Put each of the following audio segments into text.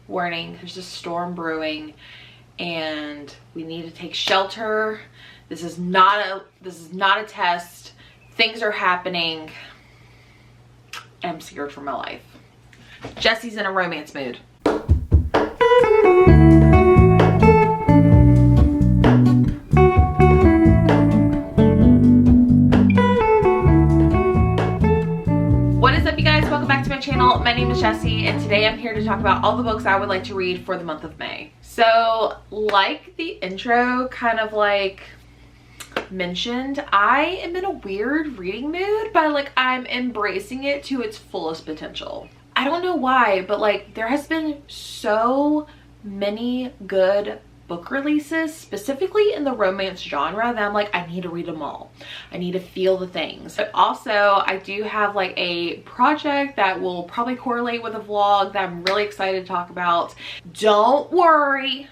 warning, there's a storm brewing and we need to take shelter. This is not a test. Things are happening. I'm scared for my life. Jesse's in a romance mood. What is up, you guys? Welcome back to my channel. My name is Jessie, and today I'm here to talk about all the books I would like to read for the month of May. So, like the intro kind of like mentioned, I am in a weird reading mood, but like I'm embracing it to its fullest potential. I don't know why, but like there has been so many good book releases, specifically in the romance genre, that I'm like, I need to read them all. I need to feel the things. But also, I do have like a project that will probably correlate with a vlog that I'm really excited to talk about. Don't worry.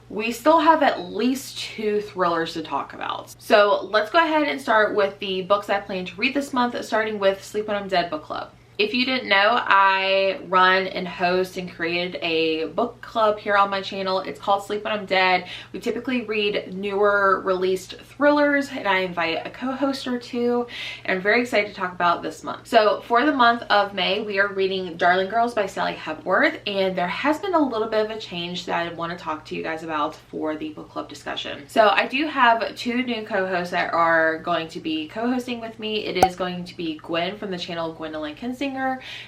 We still have at least 2 thrillers to talk about. So let's go ahead and start with the books I plan to read this month, starting with Sleep When I'm Dead book club. If you didn't know, I run and host and created a book club here on my channel. It's called Sleep When I'm Dead. We typically read newer released thrillers, and I invite a co-host or two, and I'm very excited to talk about this month. So for the month of May, we are reading Darling Girls by Sally Hepworth, and there has been a little bit of a change that I want to talk to you guys about for the book club discussion. So I do have 2 new co-hosts that are going to be co-hosting with me. It is going to be Gwen from the channel Gwendolyn Kinsinger,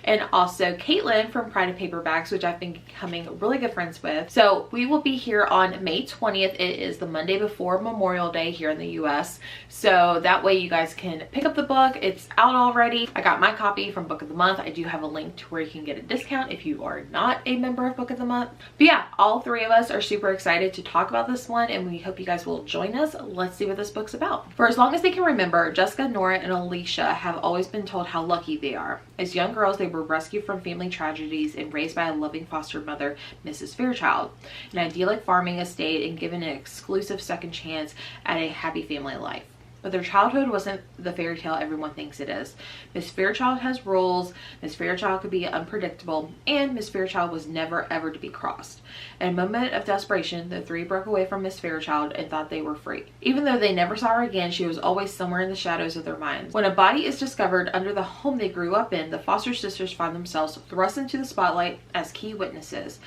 and also Caitlin from Pride of Paperbacks, which I've been becoming really good friends with. So we will be here on May 20th. It is the Monday before Memorial Day here in the US. So that way you guys can pick up the book. It's out already. I got my copy from Book of the Month. I do have a link to where you can get a discount if you are not a member of Book of the Month. But yeah, all 3 of us are super excited to talk about this one, and we hope you guys will join us. Let's see what this book's about. For as long as they can remember, Jessica, Nora, and Alicia have always been told how lucky they are. As young girls, they were rescued from family tragedies and raised by a loving foster mother, Mrs. Fairchild, an idyllic farming estate, and given an exclusive second chance at a happy family life. But their childhood wasn't the fairy tale everyone thinks it is. Miss Fairchild has rules, Miss Fairchild could be unpredictable, and Miss Fairchild was never ever to be crossed. In a moment of desperation, the 3 broke away from Miss Fairchild and thought they were free. Even though they never saw her again, she was always somewhere in the shadows of their minds. When a body is discovered under the home they grew up in, the foster sisters find themselves thrust into the spotlight as key witnesses.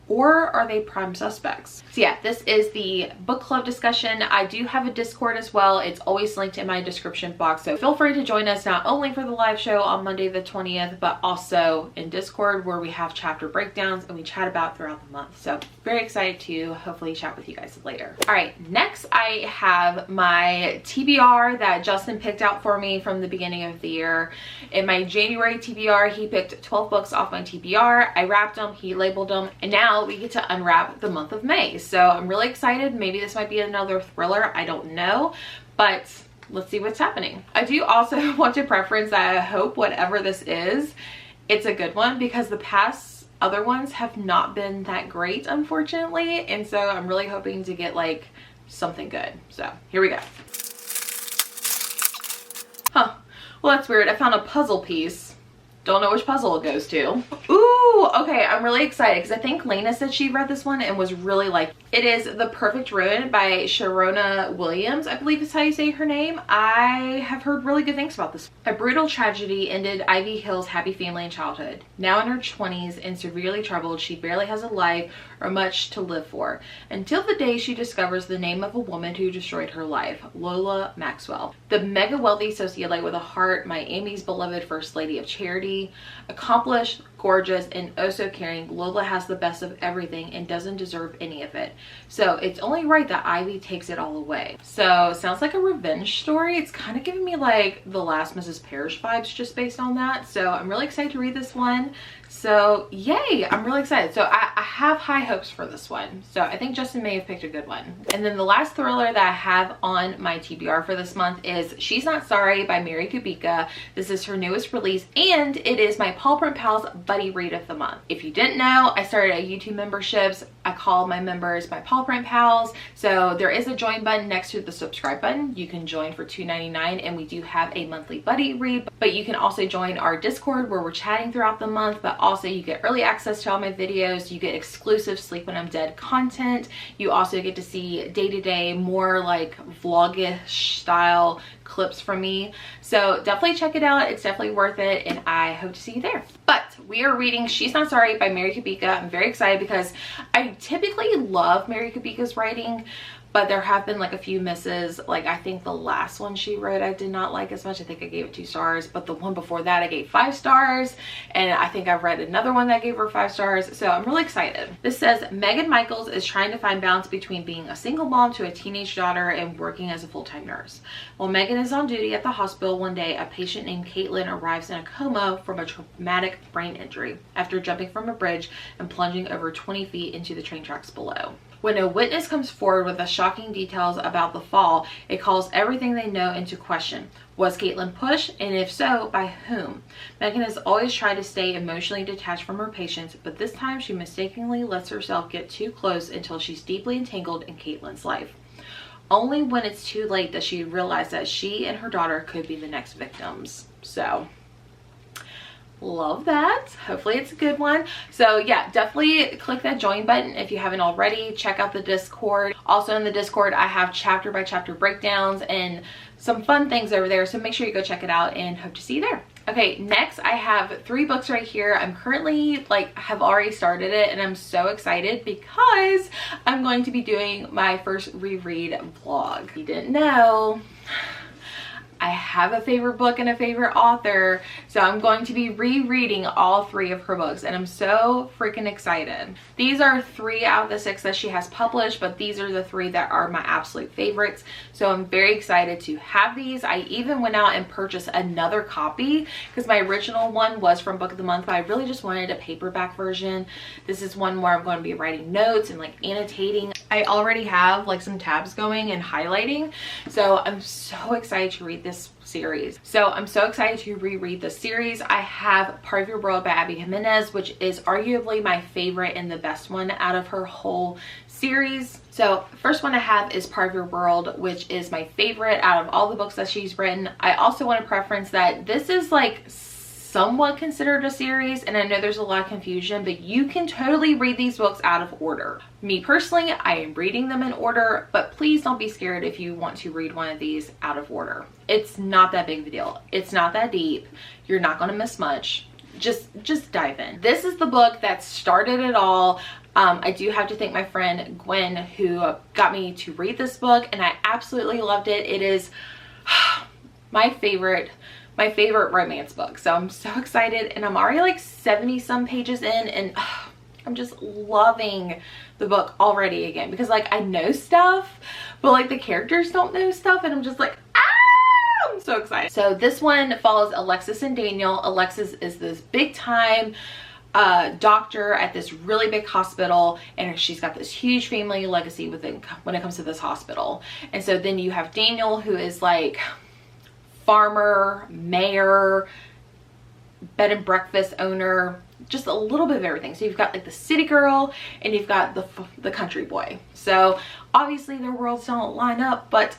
Or are they prime suspects? So yeah, this is the book club discussion. I do have a Discord as well. It's always linked in my description box. So feel free to join us not only for the live show on Monday the 20th, but also in Discord where we have chapter breakdowns and we chat about throughout the month. So very excited to hopefully chat with you guys later. All right, next I have my TBR that Justin picked out for me from the beginning of the year. In my January TBR, he picked 12 books off my TBR. I wrapped them, he labeled them, and now we get to unwrap the month of May. So I'm really excited. Maybe this might be another thriller. I don't know, but let's see what's happening. I do also want to preference that I hope whatever this is, it's a good one, because the past other ones have not been that great, unfortunately. And so I'm really hoping to get like something good. So here we go. Huh. Well, that's weird. I found a puzzle piece. Don't know which puzzle it goes to. Ooh, okay, I'm really excited because I think Lena said she read this one and was really like, it is The Perfect Ruin by Sharona Williams, I believe is how you say her name. I have heard really good things about this. A brutal tragedy ended Ivy Hill's happy family and childhood. Now in her 20s and severely troubled, she barely has a life or much to live for, until the day she discovers the name of a woman who destroyed her life, Lola Maxwell. The mega wealthy socialite with a heart, Miami's beloved First Lady of Charity, accomplished, gorgeous, and oh so caring, Lola has the best of everything and doesn't deserve any of it. So it's only right that Ivy takes it all away. So sounds like a revenge story. It's kind of giving me like The Last Mrs. Parrish vibes just based on that. So I'm really excited to read this one. So yay, I'm really excited. So I have high hopes for this one. So I think Justin may have picked a good one. And then the last thriller that I have on my TBR for this month is She's Not Sorry by Mary Kubica. This is her newest release, and it is my Paw Print Pals buddy read of the month. If you didn't know, I started a YouTube memberships. I call my members my Paw Print Pals. So there is a join button next to the subscribe button. You can join for $2.99, and we do have a monthly buddy read. But you can also join our Discord where we're chatting throughout the month, but Also, you get early access to all my videos. You get exclusive Sleep When I'm Dead content. You also get to see day-to-day, more like vlogish style clips from me. So definitely check it out. It's definitely worth it, and I hope to see you there. But we are reading She's Not Sorry by Mary Kubica. I'm very excited because I typically love Mary Kubica's writing, but there have been like a few misses. Like I think the last one she wrote I did not like as much. I think I gave it 2 stars, but the one before that I gave 5 stars, and I think I've read another one that gave her 5 stars, so I'm really excited. This says Megan Michaels is trying to find balance between being a single mom to a teenage daughter and working as a full-time nurse. While Megan is on duty at the hospital one day, a patient named Caitlin arrives in a coma from a traumatic brain injury after jumping from a bridge and plunging over 20 feet into the train tracks below. When a witness comes forward with the shocking details about the fall, it calls everything they know into question. Was Caitlin pushed, and if so, by whom? Megan has always tried to stay emotionally detached from her patients, but this time she mistakenly lets herself get too close until she's deeply entangled in Caitlin's life. Only when it's too late does she realize that she and her daughter could be the next victims. So love that. Hopefully it's a good one. So yeah, definitely click that join button if you haven't already. Check out the Discord. Also in the Discord I have chapter by chapter breakdowns and some fun things over there, so make sure you go check it out, and hope to see you there. Okay, next I have 3 books right here. I'm currently have already started it, and I'm so excited because I'm going to be doing my first reread vlog. If you didn't know, I have a favorite book and a favorite author, so I'm going to be rereading all 3 of her books, and I'm so freaking excited. These are 3 out of the 6 that she has published, but these are the 3 that are my absolute favorites, so I'm very excited to have these. I even went out and purchased another copy because my original one was from Book of the Month, but I really just wanted a paperback version. This is one where I'm going to be writing notes and annotating. I already have some tabs going and highlighting, so I'm so excited to read this series. So I'm so excited to reread the series. I have Part of Your World by Abby Jimenez, which is arguably my favorite and the best one out of her whole series. So first one I have is Part of Your World, which is my favorite out of all the books that she's written. I also want to preference that this is somewhat considered a series, and I know there's a lot of confusion, but you can totally read these books out of order. Me personally, I am reading them in order, but please don't be scared if you want to read one of these out of order. It's not that big of a deal. It's not that deep. You're not going to miss much. Just dive in. This is the book that started it all. I do have to thank my friend Gwen who got me to read this book, and I absolutely loved it. It is my favorite romance book, so I'm so excited, and I'm already 70 some pages in, and I'm just loving the book already again, because I know stuff, but the characters don't know stuff, and I'm just I'm so excited. So this one follows Alexis and Daniel. Alexis is this big time doctor at this really big hospital, and she's got this huge family legacy when it comes to this hospital. And so then you have Daniel, who is farmer, mayor, bed and breakfast owner, just a little bit of everything. So you've got the city girl, and you've got the country boy. So obviously their worlds don't line up, but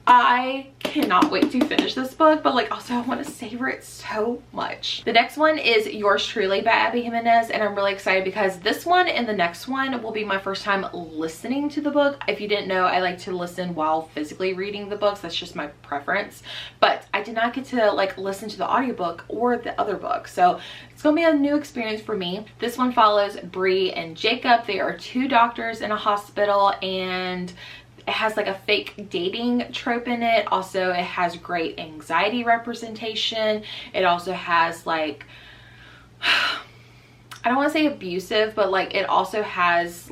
I cannot wait to finish this book, but also I want to savor it so much. The next one is Yours Truly by Abby Jimenez, and I'm really excited because this one and the next one will be my first time listening to the book. If you didn't know, I like to listen while physically reading the books. That's just my preference, but I did not get to listen to the audiobook or the other book, so it's gonna be a new experience for me. This one follows Bree and Jacob. They are 2 doctors in a hospital, and it has a fake dating trope in it. Also, it has great anxiety representation. It also has I don't want to say abusive, but it also has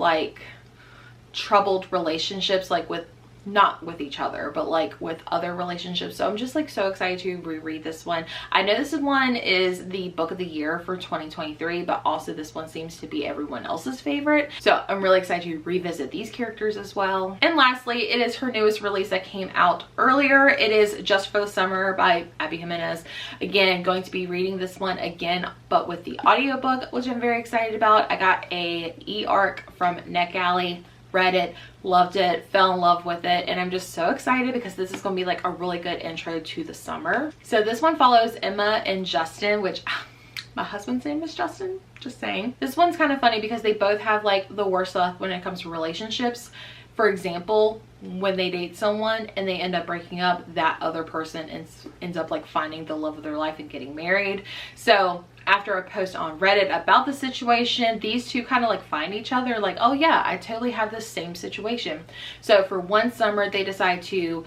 troubled relationships with not with each other, but with other relationships. So I'm just so excited to reread this one. I know this one is the book of the year for 2023, but also this one seems to be everyone else's favorite, so I'm really excited to revisit these characters as well. And lastly, it is her newest release that came out earlier. It is Just for the Summer by Abby Jimenez. Again, going to be reading this one again, but with the audiobook, which I'm very excited about. I got a e-arc from NetGalley, read it, loved it, fell in love with it, and I'm just so excited because this is gonna be a really good intro to the summer. So this one follows Emma and Justin, which My husband's name is Justin, just saying. This one's kind of funny because they both have like the worst luck when it comes to relationships. For example, when they date someone and they end up breaking up, that other person ends up like finding the love of their life and getting married. So after a post on Reddit about the situation, these two kind of like find each other like, oh yeah, I totally have the same situation. So for one summer, they decide to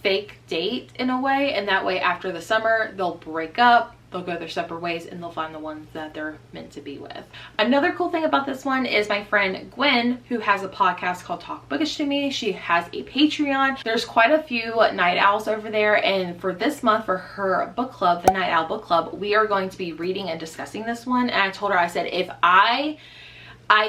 fake date in a way, and that way after the summer, they'll break up, they'll go their separate ways, and they'll find the ones that they're meant to be with. Another cool thing about this one is my friend Gwen, who has a podcast called Talk Bookish to Me. She has a Patreon. There's quite a few night owls over there, and for this month, for her book club, the Night Owl Book Club, we are going to be reading and discussing this one. And I told her, I said, if I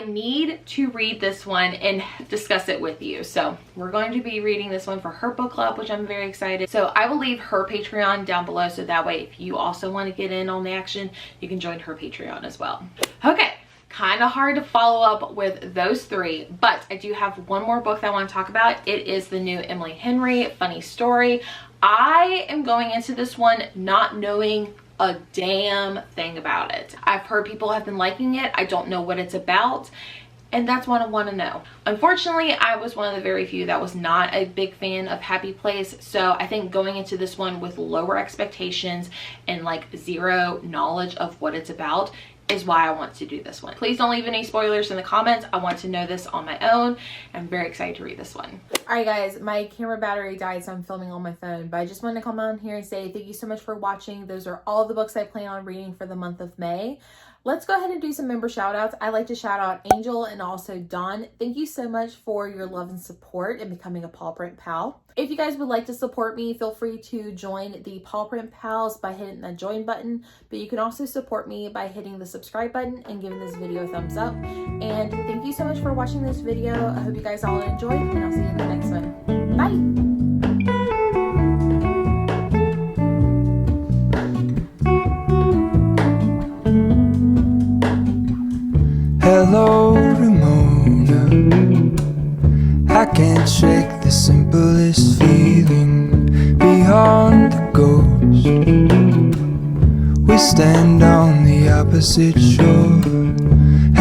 need to read this one and discuss it with you. So we're going to be reading this one for her book club, which I'm very excited. So I will leave her Patreon down below, so that way if you also want to get in on the action, you can join her Patreon as well. Okay, kind of hard to follow up with those three, but I do have one more book that I want to talk about. It is the new Emily Henry Funny Story. I am going into this one not knowing a damn thing about it. I've heard people have been liking it. I don't know what it's about, and that's what I want to know. Unfortunately, I was one of the very few that was not a big fan of Happy Place, so I think going into this one with lower expectations and like zero knowledge of what it's about is why I want to do this one. Please don't leave any spoilers in the comments. I want to know this on my own. I'm very excited to read this one. All right, guys, my camera battery died, so I'm filming on my phone, but I just wanted to come on here and say thank you so much for watching. Those are all the books I plan on reading for the month of May. Let's go ahead and do some member shout outs. I like to shout out Angel and also Dawn. Thank you so much for your love and support and becoming a Paw Print Pal. If you guys would like to support me, feel free to join the Paw Print Pals by hitting the join button, but you can also support me by hitting the subscribe button and giving this video a thumbs up. And thank you so much for watching this video. I hope you guys all enjoyed, and I'll see you in the next one. Bye! Hello, Ramona. I can't shake the simplest feeling beyond the ghost. We stand on the opposite shore.